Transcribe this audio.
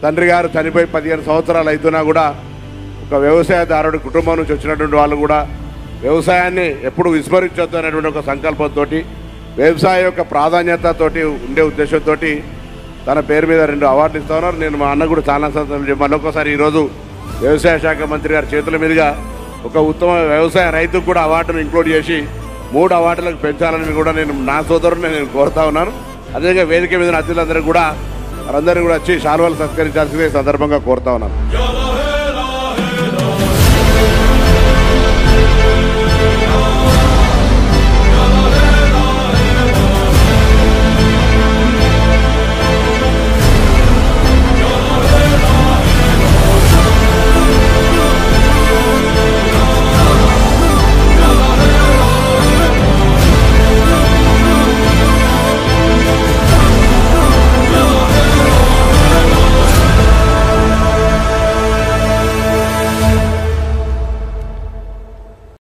తండ్రి గారు చనిపోయి 15 సంవత్సరాలు అవుతున్నా కూడా ఒక వ్యవసాయదారుడి కుటుంబం నుంచి వచ్చినటువంటి వాళ్ళు కూడా వ్యవసాయాన్ని ఎప్పుడు విస్మరించొద్దు అనేటువంటి ఒక సంకల్పంతో వ్యవసాయం యొక్క ప్రాధాన్యతతోటి ఉండే ఉద్దేశంతో తన పేరు మీద 2 అవార్డులు ఇస్తా ఉన్నారు. నేను మా అన్న కూడా చాలా సంతోషం. మళ్ళొకసారి ఈరోజు వ్యవసాయ శాఖ మంత్రి గారి చేతుల మీదుగా ఒక ఉత్తమ వ్యవసాయ రైతుకు కూడా అవార్డును ఇంక్లూడ్ చేసి 3 అవార్డులకు పెంచాలని కూడా నేను నా సోదరుని నేను కోరుతా ఉన్నాను. అదేవిధంగా వేదిక మీద అతిథులందరూ కూడా వారందరూ కూడా వచ్చి శాలువాలు సత్కరించాల్సిందే సందర్భంగా కోరుతా ఉన్నాను.